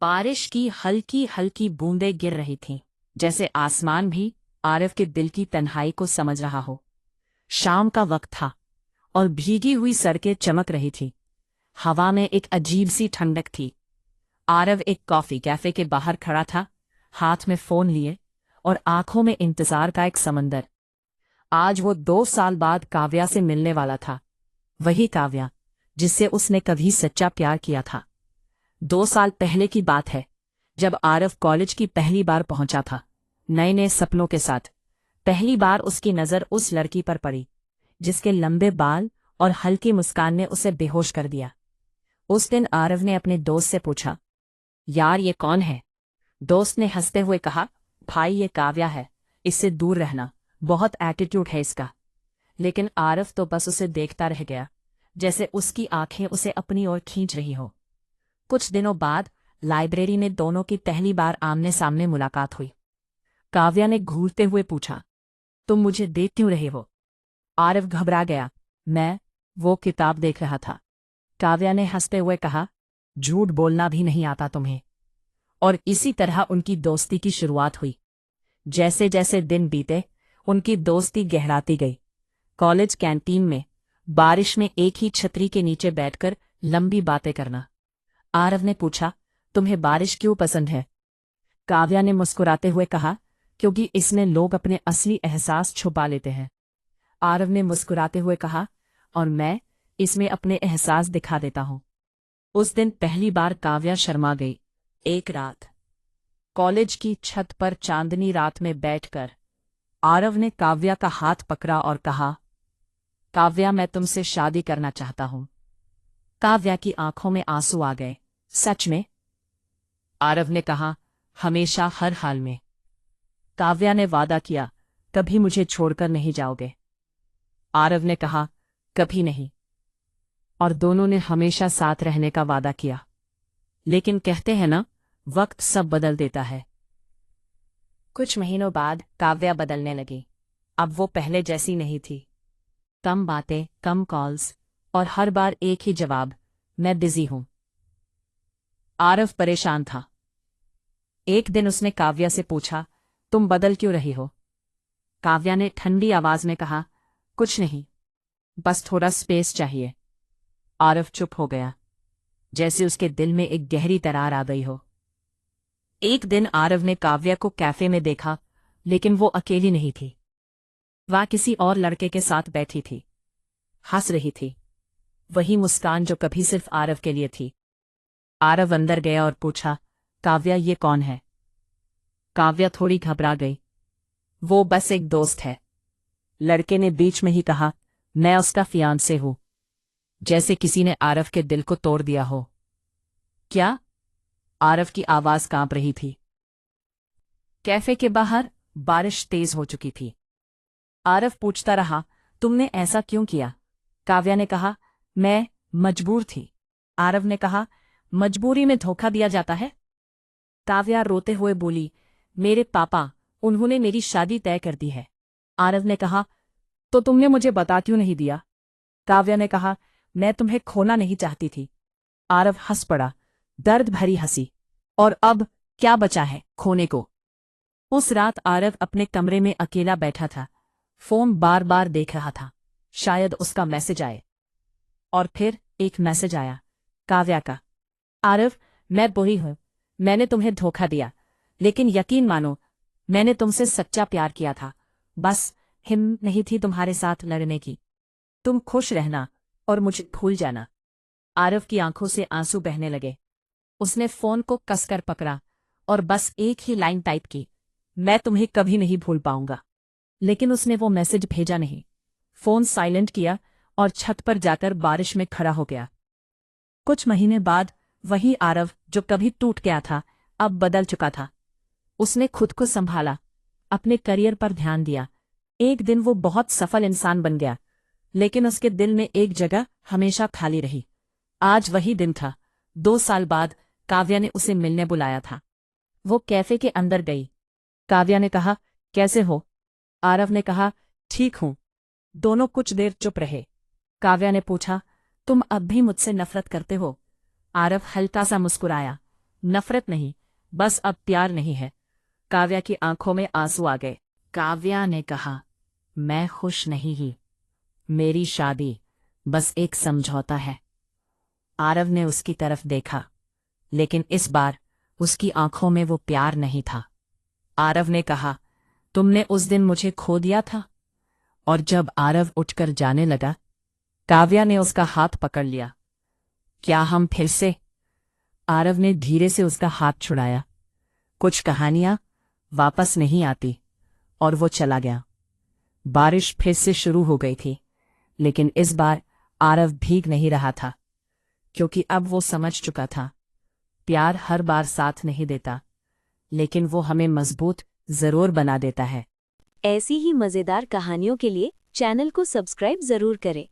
बारिश की हल्की हल्की बूंदें गिर रही थीं, जैसे आसमान भी आरव के दिल की तन्हाई को समझ रहा हो। शाम का वक्त था और भीगी हुई सड़कें चमक रही थी। हवा में एक अजीब सी ठंडक थी। आरव एक कॉफी कैफे के बाहर खड़ा था, हाथ में फोन लिए और आंखों में इंतजार का एक समंदर। आज वो 2 साल बाद काव्या से मिलने वाला था, वही काव्या जिससे उसने कभी सच्चा प्यार किया था। 2 साल पहले की बात है, जब आरव कॉलेज की पहली बार पहुंचा था, नए नए सपनों के साथ। पहली बार उसकी नजर उस लड़की पर पड़ी जिसके लंबे बाल और हल्की मुस्कान ने उसे बेहोश कर दिया। उस दिन आरव ने अपने दोस्त से पूछा, यार ये कौन है? दोस्त ने हंसते हुए कहा, भाई ये काव्या है, इससे दूर रहना, बहुत एटीट्यूड है इसका। लेकिन आरव तो बस उसे देखता रह गया, जैसे उसकी आंखें उसे अपनी ओर खींच रही हो। कुछ दिनों बाद लाइब्रेरी में दोनों की पहली बार आमने सामने मुलाकात हुई। काव्या ने घूरते हुए पूछा, तुम मुझे देख क्यों रहे हो? आरव घबरा गया, मैं वो किताब देख रहा था। काव्या ने हंसते हुए कहा, झूठ बोलना भी नहीं आता तुम्हें। और इसी तरह उनकी दोस्ती की शुरुआत हुई। जैसे जैसे दिन बीते उनकी दोस्ती गहराती गई। कॉलेज कैंटीन में बारिश में एक ही छतरी के नीचे बैठकर लंबी बातें करना। आरव ने पूछा, तुम्हें बारिश क्यों पसंद है? काव्या ने मुस्कुराते हुए कहा, क्योंकि इसमें लोग अपने असली एहसास छुपा लेते हैं। आरव ने मुस्कुराते हुए कहा, और मैं इसमें अपने एहसास दिखा देता हूं। उस दिन पहली बार काव्या शर्मा गई। एक रात कॉलेज की छत पर चांदनी रात में बैठकर आरव ने काव्या का हाथ पकड़ा और कहा, काव्या मैं तुमसे शादी करना चाहता हूं। काव्या की आंखों में आंसू आ गए। सच में? आरव ने कहा, हमेशा हर हाल में। काव्या ने वादा किया, कभी मुझे छोड़कर नहीं जाओगे। आरव ने कहा, कभी नहीं। और दोनों ने हमेशा साथ रहने का वादा किया। लेकिन कहते हैं ना, वक्त सब बदल देता है। कुछ महीनों बाद काव्या बदलने लगी। अब वो पहले जैसी नहीं थी। कम बातें, कम कॉल्स और हर बार एक ही जवाब, मैं बिजी हूं। आरव परेशान था। एक दिन उसने काव्या से पूछा, तुम बदल क्यों रही हो? काव्या ने ठंडी आवाज में कहा, कुछ नहीं, बस थोड़ा स्पेस चाहिए। आरव चुप हो गया, जैसे उसके दिल में एक गहरी दरार आ गई हो। एक दिन आरव ने काव्या को कैफे में देखा, लेकिन वो अकेली नहीं थी। वह किसी और लड़के के साथ बैठी थी, हंस रही थी, वही मुस्कान जो कभी सिर्फ आरव के लिए थी। आरव अंदर गया और पूछा, काव्या ये कौन है? काव्या थोड़ी घबरा गई। वो बस एक दोस्त है। लड़के ने बीच में ही कहा, मैं उसका फियांसे हूं। जैसे किसी ने आरव के दिल को तोड़ दिया हो। क्या? आरव की आवाज कांप रही थी। कैफे के बाहर बारिश तेज हो चुकी थी। आरव पूछता रहा, तुमने ऐसा क्यों किया? काव्या ने कहा, मैं मजबूर थी। आरव ने कहा, मजबूरी में धोखा दिया जाता है? काव्या रोते हुए बोली, मेरे पापा, उन्होंने मेरी शादी तय कर दी है। आरव ने कहा, तो तुमने मुझे बता क्यों नहीं दिया? काव्या ने कहा, मैं तुम्हें खोना नहीं चाहती थी। आरव हंस पड़ा, दर्द भरी हंसी। और अब क्या बचा है खोने को? उस रात आरव अपने कमरे में अकेला बैठा था, फोन बार बार देख रहा था, शायद उसका मैसेज आए। और फिर एक मैसेज आया, काव्या का। आरव, मैं बुरी हूं, मैंने तुम्हें धोखा दिया, लेकिन यकीन मानो, मैंने तुमसे सच्चा प्यार किया था। बस हिम्मत नहीं थी तुम्हारे साथ लड़ने की। तुम खुश रहना और मुझे भूल जाना। आरव की आंखों से आंसू बहने लगे। उसने फोन को कसकर पकड़ा और बस एक ही लाइन टाइप की, मैं तुम्हें कभी नहीं भूल पाऊंगा। लेकिन उसने वो मैसेज भेजा नहीं। फोन साइलेंट किया और छत पर जाकर बारिश में खड़ा हो गया। कुछ महीने बाद वही आरव जो कभी टूट गया था, अब बदल चुका था। उसने खुद को संभाला, अपने करियर पर ध्यान दिया। एक दिन वो बहुत सफल इंसान बन गया, लेकिन उसके दिल में एक जगह हमेशा खाली रही। आज वही दिन था। 2 साल बाद काव्या ने उसे मिलने बुलाया था। वो कैफे के अंदर गई। काव्या ने कहा, कैसे हो? आरव ने कहा, ठीक हूं। दोनों कुछ देर चुप रहे। काव्या ने पूछा, तुम अब भी मुझसे नफरत करते हो? आरव हल्का सा मुस्कुराया, नफरत नहीं, बस अब प्यार नहीं है। काव्या की आंखों में आंसू आ गए। काव्या ने कहा, मैं खुश नहीं ही। मेरी शादी बस एक समझौता है। आरव ने उसकी तरफ देखा, लेकिन इस बार उसकी आंखों में वो प्यार नहीं था। आरव ने कहा, तुमने उस दिन मुझे खो दिया था। और जब आरव उठकर जाने लगा, काव्या ने उसका हाथ पकड़ लिया। क्या हम फिर से? आरव ने धीरे से उसका हाथ छुड़ाया। कुछ कहानियां वापस नहीं आती। और वो चला गया। बारिश फिर से शुरू हो गई थी, लेकिन इस बार आरव भीग नहीं रहा था, क्योंकि अब वो समझ चुका था, प्यार हर बार साथ नहीं देता, लेकिन वो हमें मजबूत जरूर बना देता है। ऐसी ही मजेदार कहानियों के लिए चैनल को सब्सक्राइब जरूर करें।